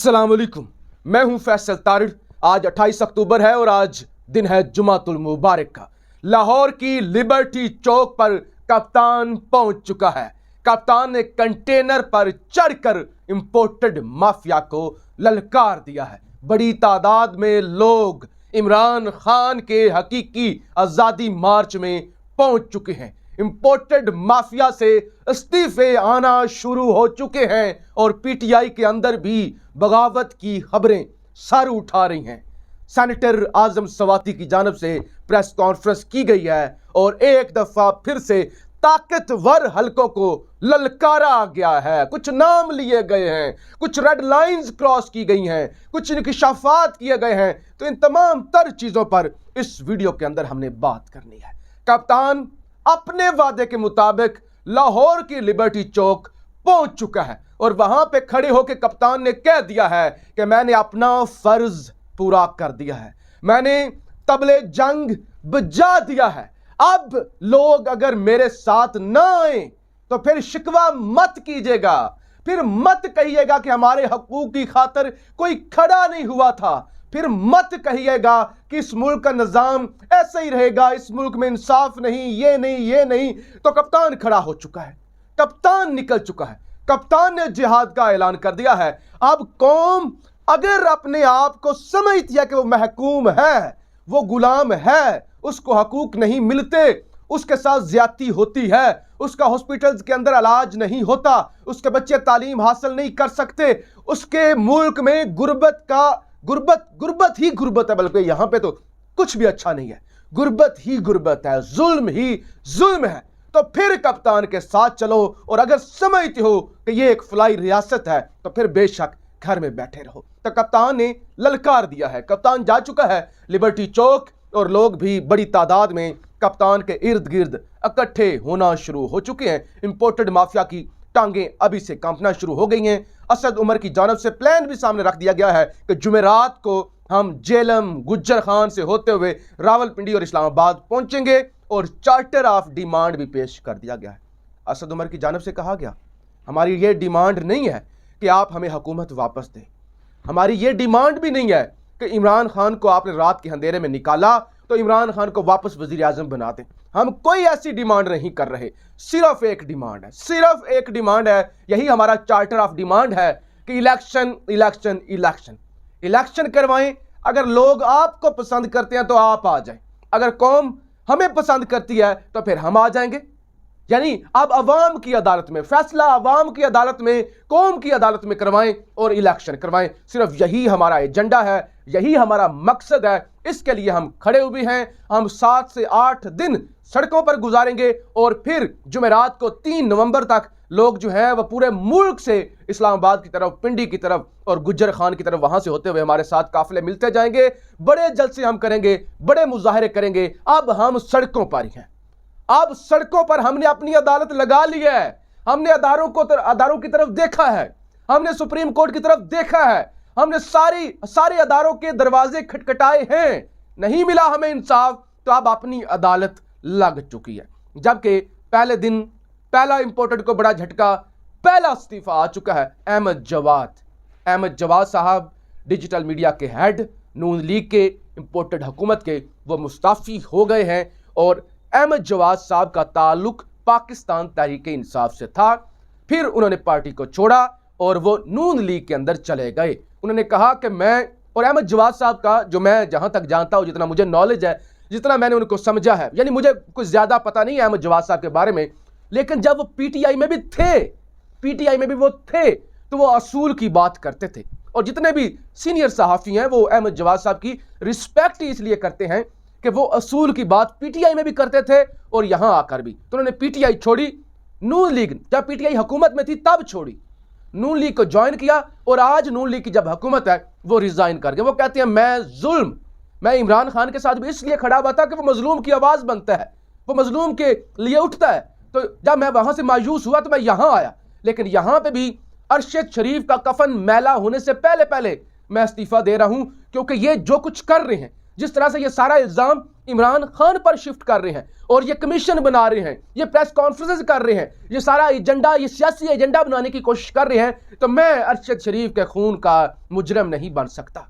अस्सलाम वालेकुम। मैं हूं फैसल तारिड़। आज 28 अक्टूबर है और आज दिन है जुमातुल मुबारक का। लाहौर की लिबर्टी चौक पर कप्तान पहुंच चुका है। कप्तान ने कंटेनर पर चढ़कर इंपोर्टेड माफिया को ललकार दिया है। बड़ी तादाद में लोग इमरान खान के हकीकी आज़ादी मार्च में पहुंच चुके हैं। इंपोर्टेड माफिया से इस्तीफे आना शुरू हो चुके हैं और पीटीआई के अंदर भी बगावत की खबरें सर उठा रही हैं। सेनेटर आजम सवाती की जानिब से प्रेस कॉन्फ्रेंस की गई है और एक दफा फिर से ताकतवर हलकों को ललकारा गया है। कुछ नाम लिए गए हैं, कुछ रेड लाइंस क्रॉस की गई हैं, कुछ इंकिशाफात किए गए हैं। तो इन तमाम तर चीजों पर इस वीडियो के अंदर हमने बात करनी है। कप्तान अपने वादे के मुताबिक लाहौर की लिबर्टी चौक पहुंच चुका है और वहां पे खड़े होकर कप्तान ने कह दिया है कि मैंने अपना फर्ज पूरा कर दिया है, मैंने तबले जंग बजा दिया है। अब लोग अगर मेरे साथ ना आए तो फिर शिकवा मत कीजिएगा, फिर मत कहिएगा कि हमारे हकूक की खातिर कोई खड़ा नहीं हुआ था, फिर मत कहिएगा कि इस मुल्क का निजाम ऐसा ही रहेगा, इस मुल्क में इंसाफ नहीं, ये नहीं, ये नहीं। तो कप्तान खड़ा हो चुका है, कप्तान निकल चुका है, कप्तान ने जिहाद का ऐलान कर दिया है। अब कौम अगर अपने आप को समझती है कि वो महकूम है, वो गुलाम है, उसको हकूक नहीं मिलते, उसके साथ ज्यादती होती है, उसका हॉस्पिटल्स के अंदर इलाज नहीं होता, उसके बच्चे तालीम हासिल नहीं कर सकते, उसके मुल्क में गुर्बत ही गुर्बत है, बल्कि यहां पे तो कुछ भी अच्छा नहीं है, गुर्बत ही गुर्बत है, जुल्म ही जुल्म है। तो फिर कप्तान के साथ चलो और अगर समझते हो कि ये एक फलाई रियासत है तो फिर बेशक घर में बैठे रहो। तो कप्तान ने ललकार दिया है। कप्तान जा चुका है लिबर्टी चौक और लोग भी बड़ी तादाद में कप्तान के इर्द गिर्द इकट्ठे होना शुरू हो चुके हैं। इंपोर्टेड माफिया की टांगें अभी से कांपना शुरू हो गई हैं। असद उमर की जानिब से प्लान भी सामने रख दिया गया है कि जुमेरात को हम जेलम गुज्जर खान से होते हुए रावलपिंडी और इस्लामाबाद पहुंचेंगे और चार्टर ऑफ डिमांड भी पेश कर दिया गया है। असद उमर की जानिब से कहा गया, हमारी ये डिमांड नहीं है कि आप हमें हुकूमत वापस दें, हमारी ये डिमांड भी नहीं है कि इमरान खान को आपने रात के अंधेरे में निकाला तो इमरान खान को वापस वजीर आजम बना दें। हम कोई ऐसी डिमांड नहीं कर रहे, सिर्फ एक डिमांड है, सिर्फ एक डिमांड है, यही हमारा चार्टर ऑफ डिमांड है कि इलेक्शन इलेक्शन इलेक्शन इलेक्शन करवाएं। अगर लोग आपको पसंद करते हैं तो आप आ जाएं, अगर कौम हमें पसंद करती है तो फिर हम आ जाएंगे। यानी अब अवाम की अदालत में फैसला, अवाम की अदालत में, कौम की अदालत में करवाएं और इलेक्शन करवाएं। सिर्फ यही हमारा एजेंडा है, यही हमारा मकसद है। इसके लिए हम खड़े हुए हैं। हम 7 से 8 दिन सड़कों पर गुजारेंगे और फिर जुमेरात को 3 नवंबर तक लोग जो है वह पूरे मुल्क से इस्लामाबाद की तरफ, पिंडी की तरफ और गुज्जर खान की तरफ वहां से होते हुए हमारे साथ काफिले मिलते जाएंगे। बड़े जलसे हम करेंगे, बड़े मुजाहरे करेंगे। अब हम सड़कों पर ही हैं, अब सड़कों पर हमने अपनी अदालत लगा ली है, हमने अदारों की तरफ देखा है, हमने सुप्रीम कोर्ट की तरफ देखा है, हमने सारे अदारों के दरवाजे खटखटाए हैं, नहीं मिला हमें इंसाफ, तो अब अपनी अदालत लग चुकी है। जबकि पहले दिन पहला इंपोर्टेड को बड़ा झटका, पहला इस्तीफा आ चुका है। अहमद जवाद साहब डिजिटल मीडिया के हेड, नून लीग के, इंपोर्टेड हुकूमत के, वो मुस्ताफी हो गए हैं और अहमद जवाद साहब का ताल्लुक पाकिस्तान तहरीक इंसाफ से था। फिर उन्होंने पार्टी को छोड़ा और वो नून लीग के अंदर चले गए। उन्होंने कहा कि मैं और अहमद जवाद साहब का, जो मैं जहां तक जानता हूं, जितना मुझे नॉलेज है, जितना मैंने उनको समझा है, यानी मुझे कुछ ज्यादा पता नहीं है अहमद जवाद साहब के बारे में, लेकिन जब वो पीटीआई में भी थे तो वो असूल की बात करते थे और जितने भी सीनियर सहाफी हैं वो अहमद जवाद साहब की रिस्पेक्ट इसलिए करते हैं कि वो असूल की बात पीटीआई में भी करते थे और यहां आकर भी। तो उन्होंने पीटीआई छोड़ी, नून लीग जब पीटीआई हुकूमत में थी तब छोड़ी, नून लीग को ज्वाइन किया और आज नून लीग की जब हुकूमत है वो रिजाइन कर गए। वो कहते हैं मैं इमरान खान के साथ भी इसलिए खड़ा हुआ था कि वो मजलूम की आवाज बनता है, वो मजलूम के लिए उठता है। तो जब मैं वहां से मायूस हुआ तो मैं यहां आया, लेकिन यहां पे भी अरशद शरीफ का कफन मैला होने से पहले मैं इस्तीफा दे रहा हूं, क्योंकि ये जो कुछ कर रहे हैं, जिस तरह से ये सारा इल्ज़ाम इमरान खान पर शिफ्ट कर रहे हैं और ये कमीशन बना रहे हैं, ये प्रेस कॉन्फ्रेंसेस कर रहे हैं, ये सारा एजेंडा, ये सियासी एजेंडा बनाने की कोशिश कर रहे हैं, तो मैं अरशद शरीफ के खून का मुजरम नहीं बन सकता।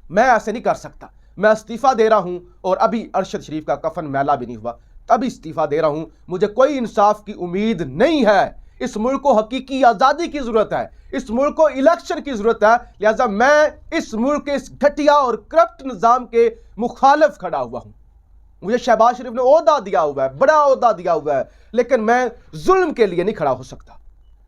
मैं ऐसे नहीं कर सकता। मैं इस्तीफ़ा दे रहा हूं और अभी अरशद शरीफ का कफन मैला भी नहीं हुआ, तभी इस्तीफ़ा दे रहा हूं। मुझे कोई इंसाफ की उम्मीद नहीं है। इस मुल्क को हकीकी आज़ादी की ज़रूरत है, इस मुल्क को इलेक्शन की ज़रूरत है। लिहाजा मैं इस मुल्क के इस घटिया और करप्ट निज़ाम के मुखालिफ खड़ा हुआ हूं। मुझे शहबाज शरीफ ने ओहदा दिया हुआ है, बड़ा ओहदा दिया हुआ है, लेकिन मैं जुल्म के लिए नहीं खड़ा हो सकता।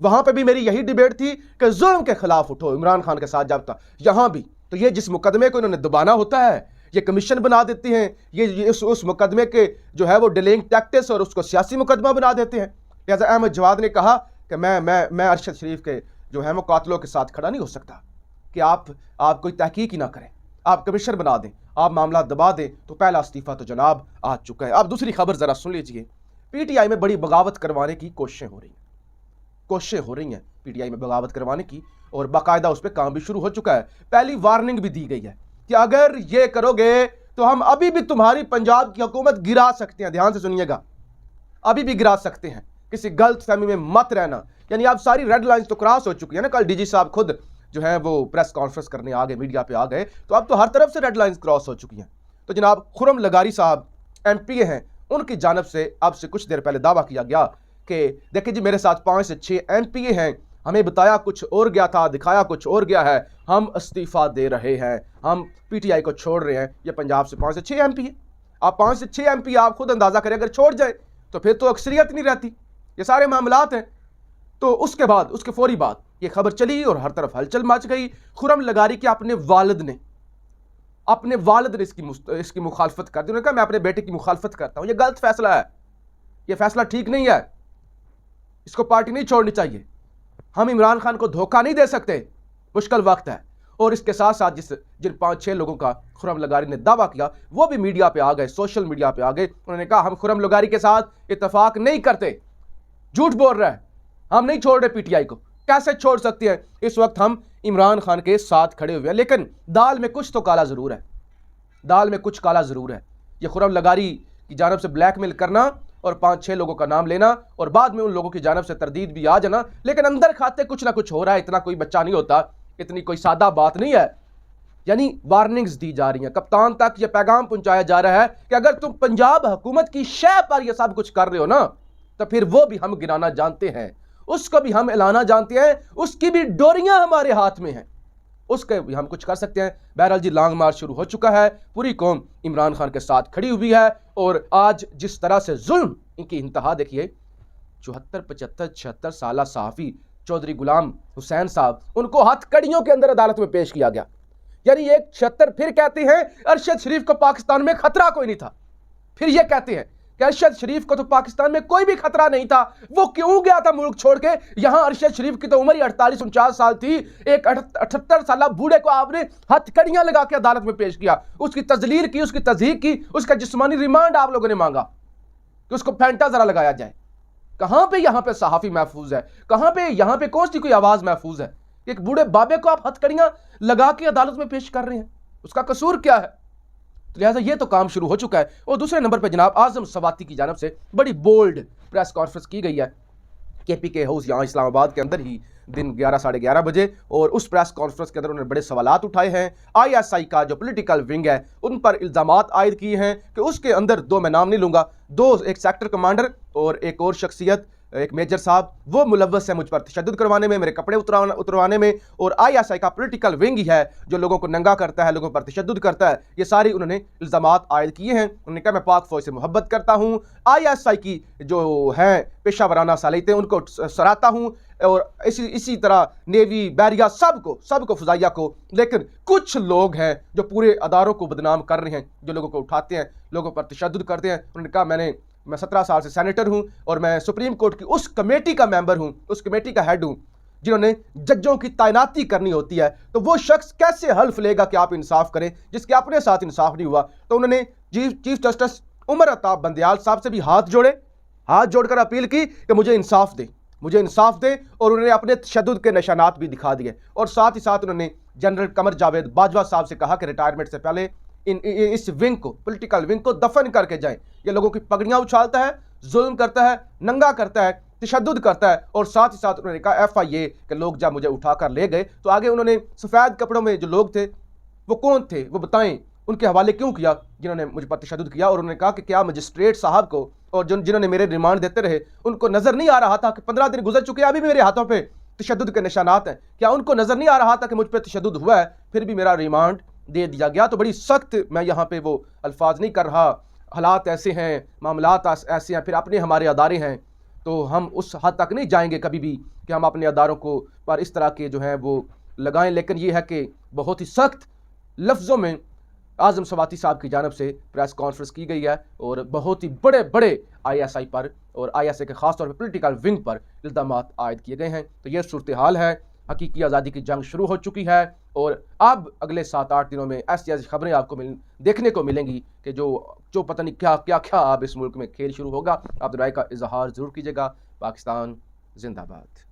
वहां पे भी मेरी यही डिबेट थी कि जुल्म के खिलाफ उठो, इमरान खान के साथ जब था। यहां भी तो ये जिस मुकदमे को इन्होंने दबाना होता है, ये कमीशन बना देते हैं, ये उस मुकदमे के जो है वो डिलेइंग टैक्टिक्स और उसको सियासी मुकदमा बना देते हैं। लिहाजा अहमद जवाद ने कहा कि मैं अरशद शरीफ के जो है वो कातलों के साथ खड़ा नहीं हो सकता कि आप कोई तहकीक ही ना करें, आप कमीशन बना दें, आप मामला दबा दें। तो पहला इस्तीफा तो जनाब आ चुका है। अब दूसरी खबर जरा सुन लीजिए। पीटीआई में बड़ी बगावत करवाने की कोशिशें हो रही हैं पीटीआई में बगावत करवाने की, और बाकायदा उस पर काम भी शुरू हो चुका है। पहली वार्निंग भी दी गई है कि अगर ये करोगे तो हम अभी भी तुम्हारी पंजाब की हुकूमत गिरा सकते हैं। ध्यान से सुनिएगा, अभी भी गिरा सकते हैं, किसी गलत फहमी में मत रहना। यानी अब सारी रेड लाइंस तो क्रॉस हो चुकी है ना। कल डीजी साहब खुद जो है वो प्रेस कॉन्फ्रेंस करने आ गए, मीडिया पे आ गए, तो अब तो हर तरफ से रेड लाइंस क्रॉस हो चुकी हैं। तो जनाब खुरम लगारी साहब एमपीए हैं, उनकी जानब से अब से कुछ देर पहले दावा किया गया कि देखिए जी मेरे साथ 5 से 6 एमपीए हैं, हमें बताया कुछ और गया था, दिखाया कुछ और गया है, हम इस्तीफा दे रहे हैं, हम पीटीआई को छोड़ रहे हैं। ये पंजाब से 5 से 6 एमपी है। आप 5 से 6 एमपी आप खुद अंदाजा करें, अगर छोड़ जाए तो फिर तो अक्सरियत नहीं रहती। ये सारे मामलात हैं। तो उसके बाद, उसके फौरी बाद ये खबर चली और हर तरफ हलचल मच गई। खुरम लगारी के अपने वालिद ने इसकी मुखालफत कर दी। उन्होंने कहा मैं अपने बेटे की मुखालफत करता हूं, ये गलत फैसला है, ये फैसला ठीक नहीं है, इसको पार्टी नहीं छोड़नी चाहिए, हम इमरान खान को धोखा नहीं दे सकते, मुश्किल वक्त है। और इसके साथ साथ जिन 5-6 लोगों का खुरम लगारी ने दावा किया वो भी मीडिया पे आ गए, सोशल मीडिया पे आ गए। उन्होंने कहा हम खुरम लगारी के साथ इत्तेफाक नहीं करते, झूठ बोल रहा है, हम नहीं छोड़ रहे पीटीआई को। कैसे छोड़ सकते हैं? इस वक्त हम इमरान खान के साथ खड़े हुए हैं। लेकिन दाल में कुछ तो काला जरूर है, दाल में कुछ काला जरूर है। ये खुरम लगारी की जानब से ब्लैकमेल करना और 5-6 लोगों का नाम लेना और बाद में उन लोगों की जानब से तरदीद भी आ जाना, लेकिन अंदर खाते कुछ ना कुछ हो रहा है। इतना कोई बच्चा नहीं होता, इतनी कोई सादा बात नहीं है। यानी वार्निंग्स दी जा रही हैं, कप्तान तक यह पैगाम पहुंचाया जा रहा है कि अगर तुम पंजाब हुकूमत की शय पर यह सब कुछ कर रहे हो ना, तो फिर वो भी हम गिराना जानते हैं, उसको भी हम एलाना जानते हैं, उसकी भी डोरियां हमारे हाथ में हैं, उसके भी हम कुछ कर सकते हैं। बहरहाल जी लॉन्ग मार्च शुरू हो चुका है, पूरी कौम इमरान खान के साथ खड़ी हुई है। और आज जिस तरह से जुल्म इनकी इंतहा देखिए, 74, 75, 76 साल सहाफ़ी चौधरी गुलाम हुसैन साहब, उनको हथकड़ियों के अंदर अदालत में पेश किया गया। यानी एक 76 फिर कहते हैं अरशद शरीफ को पाकिस्तान में खतरा कोई नहीं था, फिर ये कहते हैं कि अरशद शरीफ को तो पाकिस्तान में कोई भी खतरा नहीं था, वो क्यों गया था मुल्क छोड़ के। यहां अरशद शरीफ की तो उम्र ही 48-49 साल थी, एक 78 साल बूढ़े को आपने हथकड़ियां लगा के अदालत में पेश किया, उसकी तजलील की, उसकी तज़हीक की, उसका जिस्मानी रिमांड आप लोगों ने मांगा कि उसको फैंटा जरा लगाया जाए। कहां पे यहां पे सहाफी महफूज है? कहां पे यहां पे कौन सी कोई आवाज महफूज है? एक बूढ़े बाबे को आप हथकड़ियां लगा के अदालत में पेश कर रहे हैं, उसका कसूर क्या है? तो लिहाजा ये तो काम शुरू हो चुका है। और दूसरे नंबर पर जनाब आजम सवाती की जानब से बड़ी बोल्ड प्रेस कॉन्फ्रेंस की गई है केपीके हाउस यहाँ इस्लामाबाद के अंदर ही दिन 11 साढ़े 11 बजे। और उस प्रेस कॉन्फ्रेंस के अंदर उन्होंने बड़े सवालात उठाए हैं। आईएसआई का जो पॉलिटिकल विंग है उन पर इल्ज़ामात आयद किए हैं कि उसके अंदर 2 मैं नाम नहीं लूँगा, 2 एक सेक्टर कमांडर और एक और शख्सियत, एक मेजर साहब, वो मुलव्वस है मुझ पर तशद्दुद करवाने में, मेरे कपड़े उतरवाने में। और आईएसआई का पॉलिटिकल विंग ही है जो लोगों को नंगा करता है, लोगों पर तशद्दुद करता है। ये सारी उन्होंने इल्ज़ामात आयद किए हैं। उन्होंने कहा मैं पाक फौज से मोहब्बत करता हूँ, आईएसआई की जो है पेशा वराना सालियतें उनको सराहता हूँ, और इसी तरह नेवी, बैरिया, सबको फ़ज़ाइया को। लेकिन कुछ लोग हैं जो पूरे अदारों को बदनाम कर रहे हैं, जो लोगों को उठाते हैं, लोगों पर तशद्दुद करते हैं। उन्होंने कहा मैं 17 साल से सेनेटर हूं और मैं सुप्रीम कोर्ट की उस कमेटी का मेंबर हूं, उस कमेटी का हेड हूं जिन्होंने जजों की तैनाती करनी होती है। तो वो शख्स कैसे हल्फ लेगा कि आप इंसाफ करें जिसके अपने साथ इंसाफ नहीं हुआ? तो उन्होंने चीफ जस्टिस उमर अताब बंदियाल साहब से भी हाथ जोड़कर अपील की कि मुझे इंसाफ दें। और उन्होंने अपने तशद्दुद के निशानात भी दिखा दिए। और साथ ही साथ उन्होंने जनरल कमर जावेद बाजवा साहब से कहा कि रिटायरमेंट से पहले इस विंग को, पॉलिटिकल विंग को दफन करके जाएं। ये लोगों की पगड़ियां उछालता है, जुल्म करता है, नंगा करता है, तशद्दुद करता है। और साथ ही साथ उन्होंने कहा FIA कि लोग जब मुझे उठाकर ले गए तो आगे उन्होंने सफ़ेद कपड़ों में जो लोग थे वो कौन थे वो बताएं, उनके हवाले क्यों किया जिन्होंने मुझ पर तशद्दुद किया। और उन्होंने कहा कि क्या मजिस्ट्रेट साहब को और जिन्होंने मेरे रिमांड देते रहे उनको नज़र नहीं आ रहा था कि 15 दिन गुजर चुके, अभी भी मेरे हाथों पर तशद्दुद के निशानात हैं, क्या उनको नज़र नहीं आ रहा था कि मुझ पर तशद्दुद हुआ है, फिर भी मेरा रिमांड दे दिया गया। तो बड़ी सख्त, मैं यहाँ पे वो अल्फाज नहीं कर रहा, हालात ऐसे हैं, मामलात ऐसे हैं, फिर अपने हमारे अदारे हैं, तो हम उस हद तक नहीं जाएंगे कभी भी कि हम अपने अदारों को पर इस तरह के जो हैं वो लगाएं। लेकिन ये है कि बहुत ही सख्त लफ्ज़ों में आज़म स्वाति साहब की जानब से प्रेस कॉन्फ्रेंस की गई है और बहुत ही बड़े बड़े ISI पर और ISI के ख़ास तौर पर पॉलिटिकल विंग पर इल्ज़ामात आयद किए गए हैं। तो ये सूरत हाल है, हकीकी आज़ादी की जंग शुरू हो चुकी है और अब अगले 7-8 दिनों में ऐसी खबरें आपको देखने को मिलेंगी कि जो पता नहीं क्या क्या क्या अब इस मुल्क में खेल शुरू होगा। आप राय का इजहार ज़रूर कीजिएगा। पाकिस्तान जिंदाबाद।